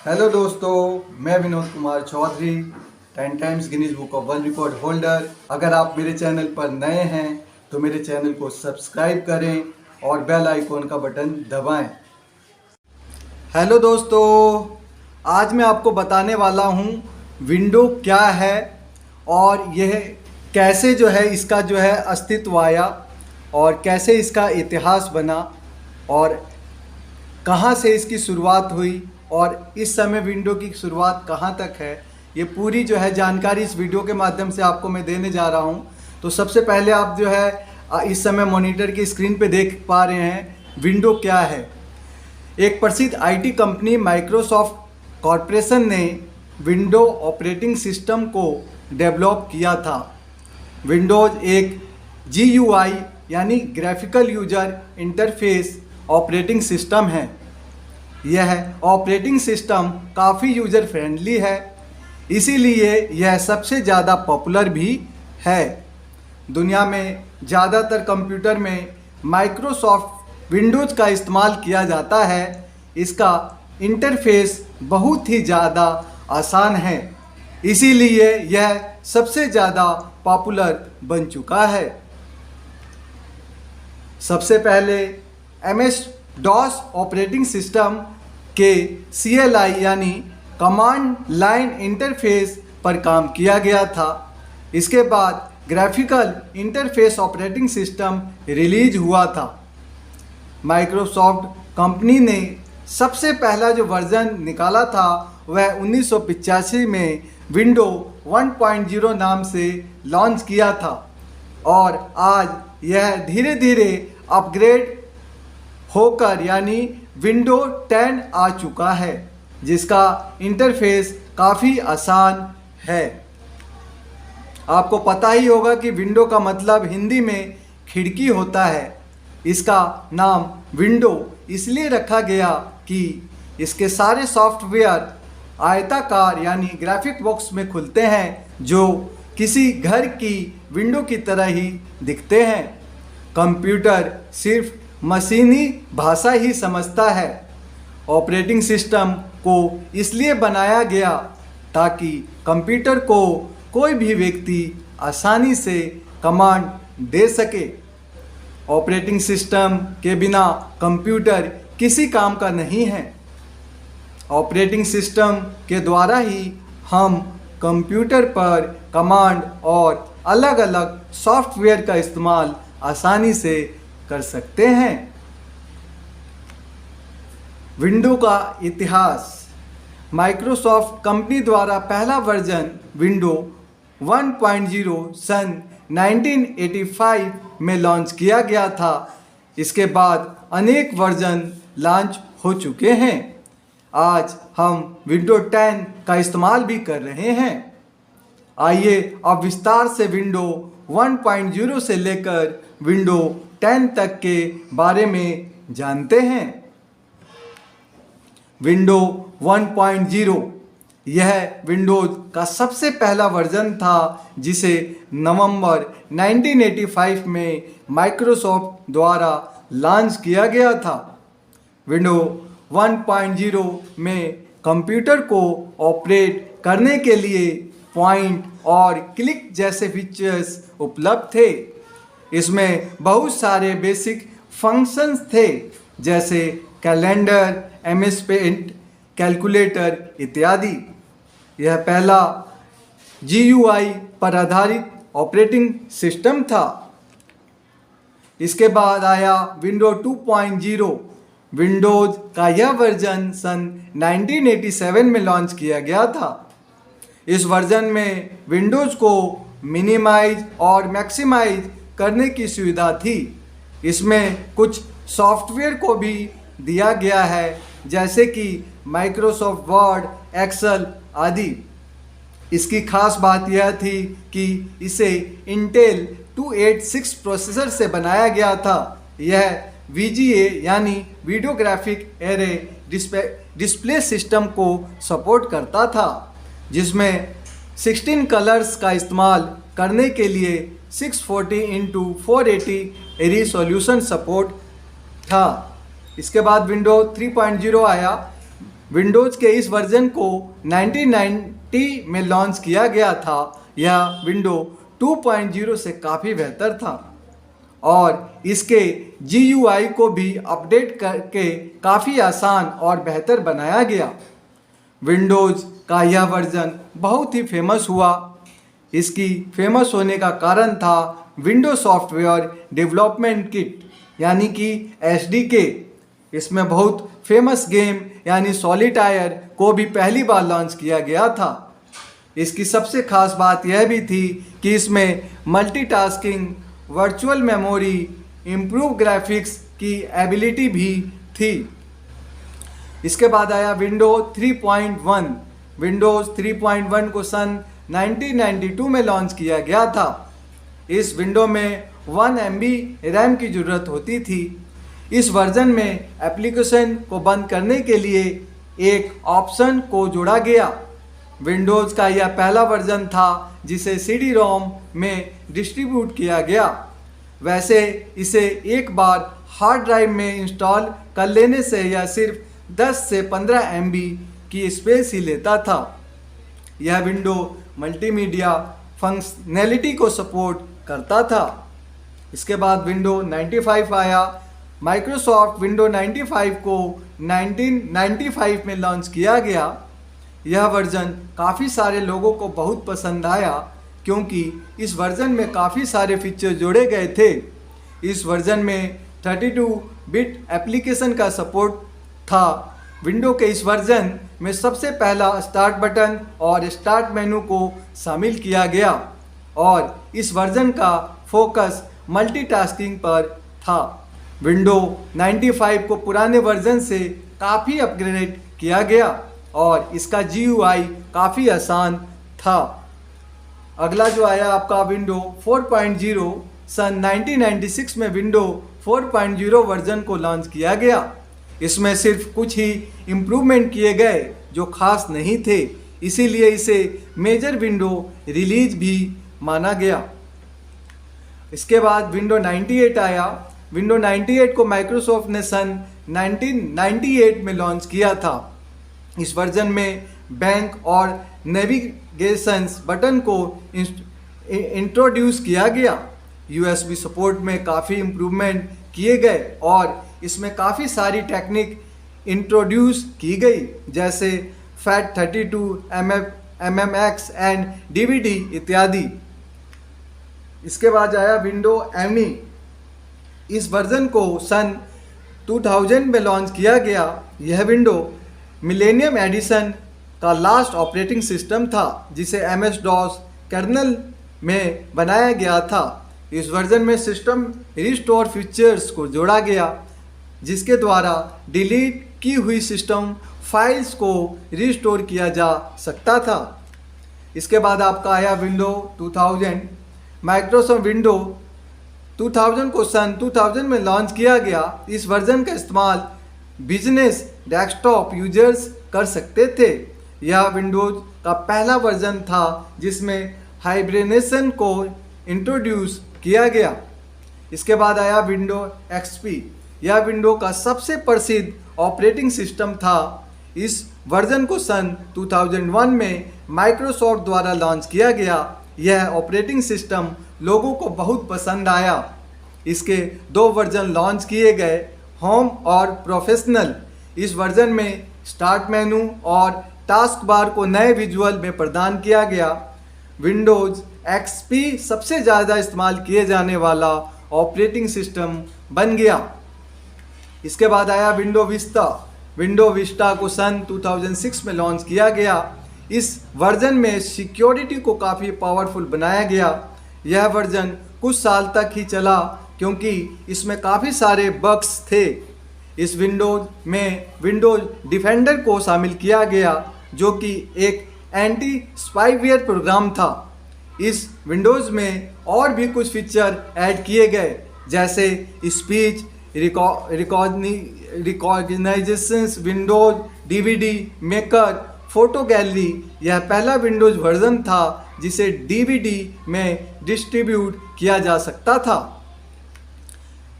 Hello दोस्तों, मैं Vinod Kumar Chaudhary, 10 times Guinness book of world record holder. अगर आप मेरे चैनल पर नए हैं तो मेरे चैनल को सब्सक्राइब करें और बेल आइकॉन का बटन दबाएं। हेलो दोस्तों, आज मैं आपको बताने वाला हूं विंडो क्या है और यह कैसे इसका अस्तित्व आया और कैसे इसका इतिहास बना और कहाँ से इसकी शुरुआत हुई और इस समय विंडो की शुरुआत कहाँ तक है। ये पूरी जानकारी इस वीडियो के माध्यम से आपको मैं देने जा रहा हूँ। तो सबसे पहले आप इस समय मॉनिटर की स्क्रीन पे देख पा रहे हैं विंडो क्या है। एक प्रसिद्ध आईटी कंपनी माइक्रोसॉफ्ट कॉरपोरेशन ने विंडो ऑपरेटिंग सिस्टम को डेवलप किया था। विंडोज़ एक GUI यानी graphical user interface operating system है। यह ऑपरेटिंग सिस्टम काफ़ी यूज़र फ्रेंडली है, इसीलिए यह सबसे ज़्यादा पॉपुलर भी है। दुनिया में ज़्यादातर कंप्यूटर में माइक्रोसॉफ्ट विंडोज़ का इस्तेमाल किया जाता है। इसका इंटरफेस बहुत ही ज़्यादा आसान है, इसीलिए यह सबसे ज़्यादा पॉपुलर बन चुका है। सबसे पहले MS-DOS ऑपरेटिंग सिस्टम के CLI यानी कमांड लाइन इंटरफेस पर काम किया गया था। इसके बाद graphical interface operating system release हुआ था। माइक्रोसॉफ्ट कंपनी ने सबसे पहला जो वर्जन निकाला था वह 1985 में विंडो 1.0 नाम से लॉन्च किया था और आज यह धीरे धीरे अपग्रेड होकर यानी विंडो 10 आ चुका है, जिसका इंटरफेस काफ़ी आसान है। आपको पता ही होगा कि विंडो का मतलब हिंदी में खिड़की होता है। इसका नाम विंडो इसलिए रखा गया कि इसके सारे सॉफ्टवेयर आयताकार यानी ग्राफिक बॉक्स में खुलते हैं, जो किसी घर की विंडो की तरह ही दिखते हैं। कंप्यूटर सिर्फ मशीनी भाषा ही समझता है। ऑपरेटिंग सिस्टम को इसलिए बनाया गया ताकि कंप्यूटर को कोई भी व्यक्ति आसानी से कमांड दे सके। ऑपरेटिंग सिस्टम के बिना कंप्यूटर किसी काम का नहीं है। ऑपरेटिंग सिस्टम के द्वारा ही हम कंप्यूटर पर कमांड और अलग अलग सॉफ्टवेयर का इस्तेमाल आसानी से कर सकते हैं। विंडो का इतिहास। माइक्रोसॉफ्ट कंपनी द्वारा पहला वर्जन विंडो 1.0 सन 1985 में लॉन्च किया गया था। इसके बाद अनेक वर्जन लॉन्च हो चुके हैं। आज हम विंडो 10 का इस्तेमाल भी कर रहे हैं। आइए अब विस्तार से विंडो 1.0 से लेकर विंडो 10 तक के बारे में जानते हैं। विंडो 1.0 यह विंडोज़ का सबसे पहला वर्जन था, जिसे नवंबर 1985 में माइक्रोसॉफ्ट द्वारा लॉन्च किया गया था। विंडो 1.0 में कंप्यूटर को ऑपरेट करने के लिए पॉइंट और क्लिक जैसे फीचर्स उपलब्ध थे। इसमें बहुत सारे बेसिक फंक्शंस थे, जैसे कैलेंडर, MS पेंट, कैलकुलेटर इत्यादि। यह पहला GUI पर आधारित ऑपरेटिंग सिस्टम था। इसके बाद आया विंडो 2.0। विंडोज़ का यह वर्जन सन 1987 में लॉन्च किया गया था। इस वर्जन में विंडोज़ को मिनिमाइज और मैक्सिमाइज करने की सुविधा थी। इसमें कुछ सॉफ्टवेयर को भी दिया गया है, जैसे कि माइक्रोसॉफ्ट वर्ड, एक्सेल आदि। इसकी खास बात यह थी कि इसे इंटेल 286 प्रोसेसर से बनाया गया था। यह VGA यानी video graphic array display system को सपोर्ट करता था, जिसमें 16 कलर्स का इस्तेमाल करने के लिए 640x480 रिज़ॉल्यूशन सपोर्ट था। इसके बाद विंडो 3.0 आया। विंडोज़ के इस वर्जन को 1990 में लॉन्च किया गया था। यह विंडो 2.0 से काफ़ी बेहतर था और इसके GUI को भी अपडेट करके काफ़ी आसान और बेहतर बनाया गया। विंडोज़ का यह वर्जन बहुत ही फेमस हुआ। इसकी फेमस होने का कारण था विंडो सॉफ्टवेयर डेवलपमेंट किट यानी कि SDK। इसमें बहुत फेमस गेम यानी सॉलिटायर को भी पहली बार लॉन्च किया गया था। इसकी सबसे खास बात यह भी थी कि इसमें multitasking, virtual memory, improve graphics की एबिलिटी भी थी। इसके बाद आया विंडो 3.1। विंडोज़ 3.1 को सन 1992 में लॉन्च किया गया था। इस विंडो में 1 MB रैम की ज़रूरत होती थी। इस वर्जन में एप्लीकेशन को बंद करने के लिए एक ऑप्शन को जोड़ा गया। विंडोज़ का यह पहला वर्जन था जिसे CD-ROM में डिस्ट्रीब्यूट किया गया। वैसे इसे एक बार हार्ड ड्राइव में इंस्टॉल कर लेने से यह सिर्फ 10 से 15 MB की स्पेस ही लेता था। यह विंडो मल्टीमीडिया फंक्शनैलिटी को सपोर्ट करता था। इसके बाद विंडो 95 आया। माइक्रोसॉफ्ट विंडो 95 को 1995 में लॉन्च किया गया। यह वर्जन काफ़ी सारे लोगों को बहुत पसंद आया क्योंकि इस वर्जन में काफ़ी सारे फीचर जोड़े गए थे। इस वर्जन में 32 बिट एप्लीकेशन का सपोर्ट था। विंडो के इस वर्जन में सबसे पहला स्टार्ट बटन और स्टार्ट मेनू को शामिल किया गया और इस वर्जन का फोकस मल्टीटास्किंग पर था। विंडो 95 को पुराने वर्जन से काफ़ी अपग्रेड किया गया और इसका GUI काफ़ी आसान था। अगला जो आया आपका विंडो 4.0। सन 1996 में विंडो 4.0 वर्जन को लॉन्च किया गया। इसमें सिर्फ कुछ ही इम्प्रूवमेंट किए गए जो खास नहीं थे, इसीलिए इसे मेजर विंडो रिलीज भी माना गया। इसके बाद विंडो 98 आया। विंडो 98 को माइक्रोसॉफ्ट ने सन 1998 में लॉन्च किया था। इस वर्जन में बैंक और नेविगेशंस बटन को इंट्रोड्यूस किया गया। USB सपोर्ट में काफ़ी इम्प्रूवमेंट किए गए और इसमें काफ़ी सारी टेक्निक इंट्रोड्यूस की गई जैसे FAT32, MMX एंड DVD इत्यादि। इसके बाद आया विंडो ME। इस वर्जन को सन 2000 में लॉन्च किया गया। यह विंडो मिलेनियम एडिशन का लास्ट ऑपरेटिंग सिस्टम था जिसे MS-DOS कर्नल में बनाया गया था। इस वर्जन में सिस्टम रिस्टोर फीचर्स को जोड़ा गया जिसके द्वारा डिलीट की हुई सिस्टम फाइल्स को रिस्टोर किया जा सकता था। इसके बाद आपका आया विंडो 2000। माइक्रोसॉफ्ट विंडो 2000 को सन 2000 में लॉन्च किया गया। इस वर्जन का इस्तेमाल बिजनेस डेस्कटॉप यूजर्स कर सकते थे। यह विंडोज़ का पहला वर्जन था जिसमें हाइब्रेनेशन को इंट्रोड्यूस किया गया। इसके बाद आया विंडो XP। यह विंडो का सबसे प्रसिद्ध ऑपरेटिंग सिस्टम था। इस वर्जन को सन 2001 में माइक्रोसॉफ्ट द्वारा लॉन्च किया गया। यह ऑपरेटिंग सिस्टम लोगों को बहुत पसंद आया। इसके 2 वर्जन लॉन्च किए गए, होम और प्रोफेशनल। इस वर्जन में स्टार्ट मेनू और टास्क बार को नए विजुअल में प्रदान किया गया। विंडोज़ XP सबसे ज़्यादा इस्तेमाल किए जाने वाला ऑपरेटिंग सिस्टम बन गया। इसके बाद आया विंडो विस्टा। विंडो विस्टा को सन 2006 में लॉन्च किया गया। इस वर्जन में सिक्योरिटी को काफ़ी पावरफुल बनाया गया। यह वर्जन कुछ साल तक ही चला क्योंकि इसमें काफ़ी सारे बग्स थे। इस विंडोज़ में विंडोज़ डिफेंडर को शामिल किया गया जो कि एक एंटी स्पाईवेयर प्रोग्राम था। इस विंडोज़ में और भी कुछ फीचर ऐड किए गए जैसे speech recognitions, Windows DVD maker, photo gallery. यह पहला विंडोज़ वर्जन था जिसे DVD में डिस्ट्रीब्यूट किया जा सकता था।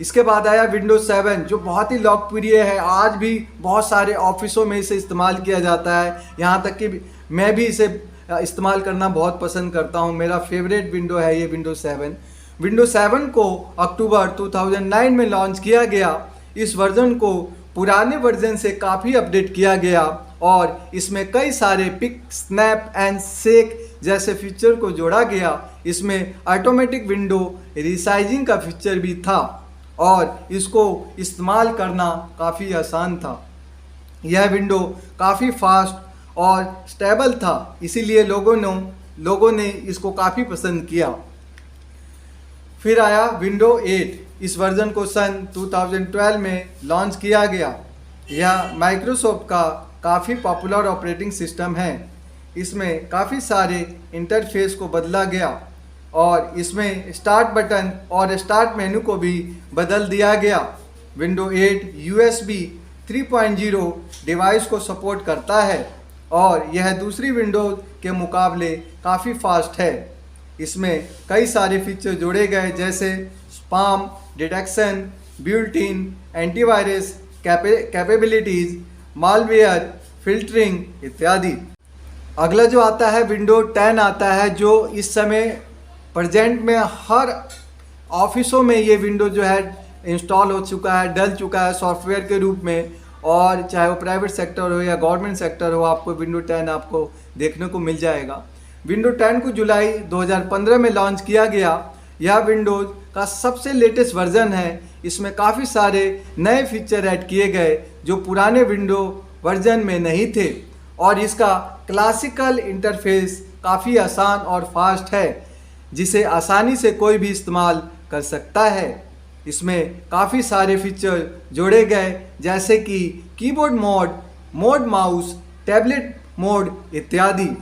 इसके बाद आया विंडोज 7 जो बहुत ही लोकप्रिय है, आज भी बहुत सारे ऑफिसों में इसे इस्तेमाल किया जाता है। यहाँ तक कि मैं भी इसे इस्तेमाल करना बहुत पसंद करता हूँ। मेरा फेवरेट विंडो है ये विंडोज 7। विंडोज 7 को अक्टूबर 2009 में लॉन्च किया गया। इस वर्जन को पुराने वर्जन से काफ़ी अपडेट किया गया और इसमें कई सारे पिक, स्नैप एंड शेक जैसे फीचर को जोड़ा गया। इसमें ऑटोमेटिक विंडो रिसाइजिंग का फीचर भी था और इसको इस्तेमाल करना काफ़ी आसान था। यह विंडो काफ़ी फास्ट और स्टेबल था, इसीलिए लोगों ने इसको काफ़ी पसंद किया। फिर आया विंडो 8। इस वर्जन को सन 2012 में लॉन्च किया गया। यह माइक्रोसॉफ्ट का काफ़ी पॉपुलर ऑपरेटिंग सिस्टम है। इसमें काफ़ी सारे इंटरफेस को बदला गया और इसमें स्टार्ट बटन और स्टार्ट मेनू को भी बदल दिया गया। विंडो 8 USB 3.0 डिवाइस को सपोर्ट करता है और यह दूसरी विंडोज के मुकाबले काफ़ी फास्ट है। इसमें कई सारे फीचर जोड़े गए जैसे spam detection, built in antivirus capabilities, malware filtering इत्यादि। अगला जो आता है विंडो 10 आता है, जो इस समय प्रेजेंट में हर ऑफिसों में ये विंडो जो है इंस्टॉल हो चुका है, डल चुका है सॉफ्टवेयर के रूप में। और चाहे वो प्राइवेट सेक्टर हो या गवर्नमेंट सेक्टर हो, आपको विंडो 10 आपको देखने को मिल जाएगा। विंडो 10 को जुलाई 2015 में लॉन्च किया गया। यह विंडोज़ का सबसे लेटेस्ट वर्जन है। इसमें काफ़ी सारे नए फीचर ऐड किए गए जो पुराने विंडो वर्जन में नहीं थे और इसका क्लासिकल इंटरफेस काफ़ी आसान और फास्ट है, जिसे आसानी से कोई भी इस्तेमाल कर सकता है। इसमें काफ़ी सारे फीचर जोड़े गए जैसे कि keyboard mode mouse, tablet mode इत्यादि।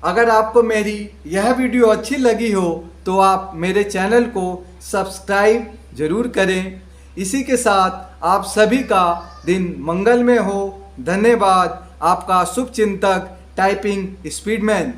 अगर आपको मेरी यह वीडियो अच्छी लगी हो तो आप मेरे चैनल को सब्सक्राइब जरूर करें। इसी के साथ आप सभी का दिन मंगलमय हो। धन्यवाद। आपका शुभचिंतक टाइपिंग स्पीडमैन।